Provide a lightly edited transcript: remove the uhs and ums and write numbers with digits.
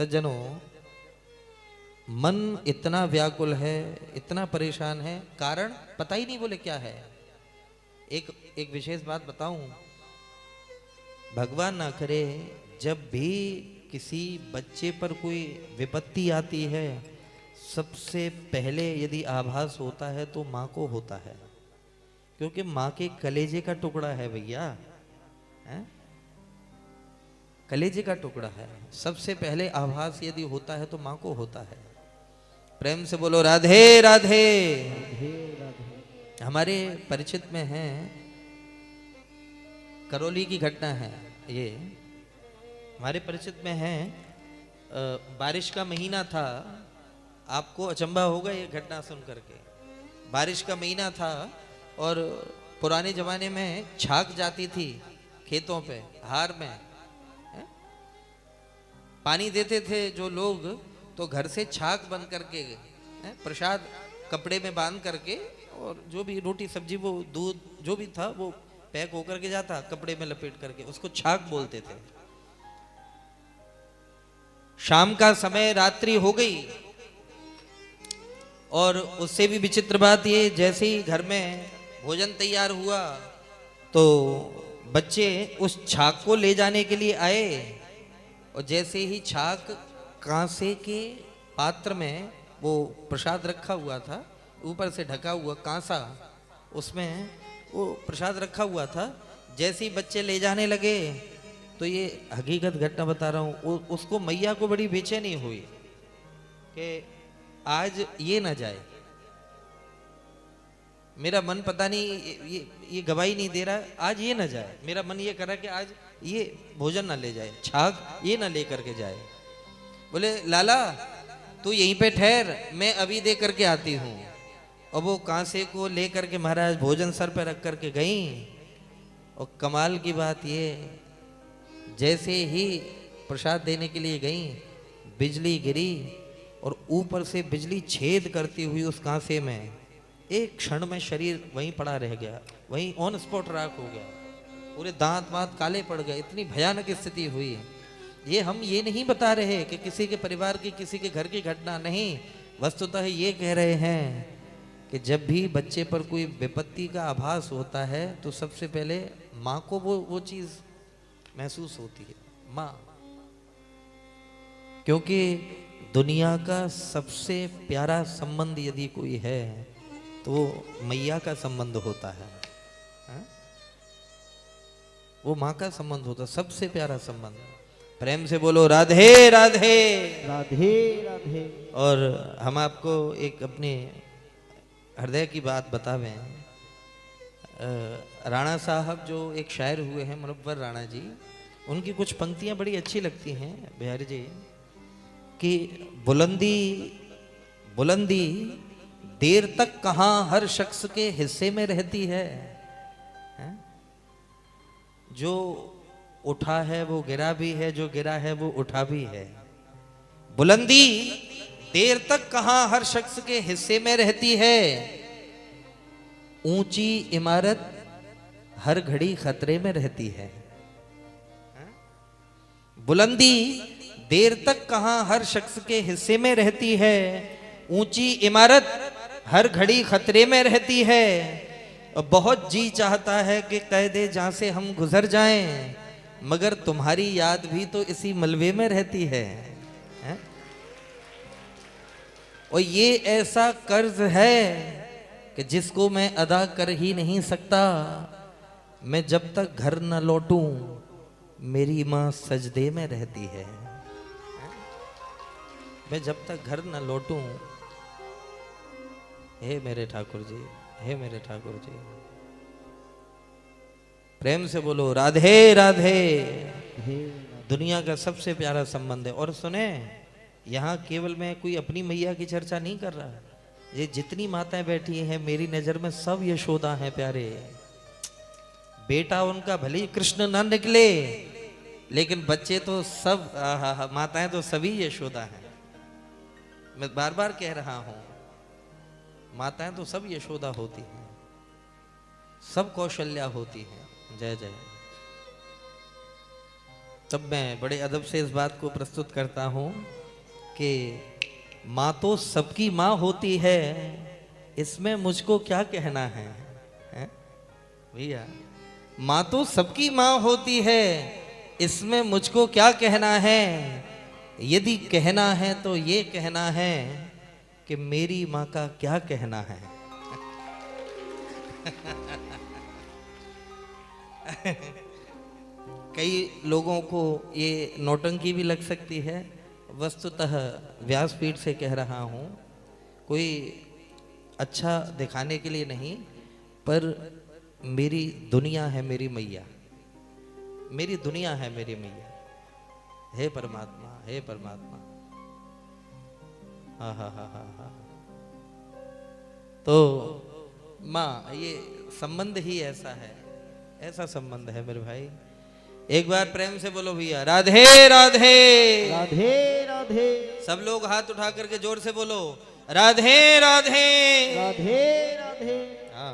सज्जनों, मन इतना व्याकुल है, इतना परेशान है, कारण पता ही नहीं बोले क्या है। एक एक विशेष बात बताऊं, भगवान ना करे जब भी किसी बच्चे पर कोई विपत्ति आती है, सबसे पहले यदि आभास होता है तो माँ को होता है, क्योंकि माँ के कलेजे का टुकड़ा है भैया, हैं? कलेजे का टुकड़ा है। सबसे पहले आभास यदि होता है तो माँ को होता है। प्रेम से बोलो राधे राधे। हमारे परिचित में है, करौली की घटना है ये, हमारे परिचित में है। बारिश का महीना था, आपको अचंभा होगा ये घटना सुन करके। बारिश का महीना था और पुराने जमाने में छाक जाती थी खेतों पे, हार में पानी देते थे जो लोग, तो घर से छाक बन करके प्रसाद कपड़े में बांध करके, और जो भी रोटी सब्जी वो दूध जो भी था वो पैक होकर के जाता कपड़े में लपेट करके, उसको छाक बोलते थे। शाम का समय, रात्रि हो गई, और उससे भी विचित्र बात ये, जैसे ही घर में भोजन तैयार हुआ तो बच्चे उस छाक को ले जाने के लिए आए, और जैसे ही छाक कांसे के पात्र में, वो प्रसाद रखा हुआ था, ऊपर से ढका हुआ कांसा, उसमें वो प्रसाद रखा हुआ था, जैसे ही बच्चे ले जाने लगे, तो ये हकीकत घटना बता रहा हूँ, उसको मैया को बड़ी बेचैनी हुई कि आज ये ना जाए, मेरा मन पता नहीं ये गवाही नहीं दे रहा, आज ये ना जाए, मेरा मन ये कर रहा कि आज ये भोजन ना ले जाए, छाक ये ना ले करके जाए। बोले लाला तू यहीं पे ठहर, मैं अभी दे करके आती हूँ। और वो कांसे को ले करके महाराज भोजन सर पे रख करके गई, और कमाल की बात ये, जैसे ही प्रसाद देने के लिए गई, बिजली गिरी, और ऊपर से बिजली छेद करती हुई उस कांसे में, एक क्षण में शरीर वहीं पड़ा रह गया, वहीं ऑन स्पॉट राख हो गया, पूरे दांत वांत काले पड़ गए, इतनी भयानक स्थिति हुई। ये हम ये नहीं बता रहे कि किसी के परिवार की, किसी के घर की घटना नहीं, वस्तुतः ये कह रहे हैं कि जब भी बच्चे पर कोई विपत्ति का आभास होता है तो सबसे पहले माँ को वो चीज महसूस होती है, माँ। क्योंकि दुनिया का सबसे प्यारा संबंध यदि कोई है तो मैया का संबंध होता है, वो माँ का संबंध होता है, सबसे प्यारा संबंध। प्रेम से बोलो राधे राधे राधे राधे। और हम आपको एक अपने हृदय की बात बतावें। राणा साहब जो एक शायर हुए हैं, मुनव्वर राणा जी, उनकी कुछ पंक्तियां बड़ी अच्छी लगती हैं बिहारी जी, कि बुलंदी बुलंदी देर तक कहाँ हर शख्स के हिस्से में रहती है, जो उठा है वो गिरा भी है, जो गिरा है वो उठा भी है। बुलंदी देर तक कहाँ हर शख्स के हिस्से में रहती है, ऊंची इमारत हर घड़ी खतरे में रहती है। बुलंदी देर तक कहाँ हर शख्स के हिस्से में रहती है, ऊंची इमारत हर घड़ी खतरे में रहती है। और बहुत जी चाहता है कि कह दे जहां से हम गुजर जाएं, मगर तुम्हारी याद भी तो इसी मलबे में रहती है। और ये ऐसा कर्ज है कि जिसको मैं अदा कर ही नहीं सकता। मैं जब तक घर न लौटूं मेरी माँ सजदे में रहती है। मैं जब तक घर न लौटूं, हे मेरे ठाकुर जी, हे मेरे ठाकुर जी। प्रेम से बोलो राधे राधे। दुनिया का सबसे प्यारा संबंध है। और सुने, यहाँ केवल मैं कोई अपनी मैया की चर्चा नहीं कर रहा, ये जितनी माताएं बैठी हैं मेरी नजर में सब यशोदा हैं प्यारे। बेटा उनका भले ही कृष्ण ना निकले, लेकिन बच्चे तो सब माताएं तो सभी यशोदा हैं। मैं बार बार कह रहा हूं, माताएं तो सब यशोदा होती हैं, सब कौशल्या होती हैं। जय जय। तब मैं बड़े अदब से इस बात को प्रस्तुत करता हूँ कि माँ तो सबकी माँ होती है, इसमें मुझको क्या कहना है, हैं? भैया, माँ तो सबकी माँ होती है, इसमें मुझको क्या कहना है। यदि कहना है तो ये कहना है कि मेरी माँ का क्या कहना है। कई लोगों को ये नौटंकी भी लग सकती है, वस्तुतः व्यासपीठ से कह रहा हूँ, कोई अच्छा दिखाने के लिए नहीं, पर मेरी दुनिया है मेरी मैया, मेरी दुनिया है मेरी मैया। हे परमात्मा, हे परमात्मा, हा हा हा हा हा। तो माँ, ये संबंध ही ऐसा है, ऐसा संबंध है मेरे भाई। एक बार प्रेम से बोलो भैया, राधे राधे। राधे राधे। सब लोग हाथ उठा करके जोर से बोलो, राधे राधे। राधे राधे। हाँ,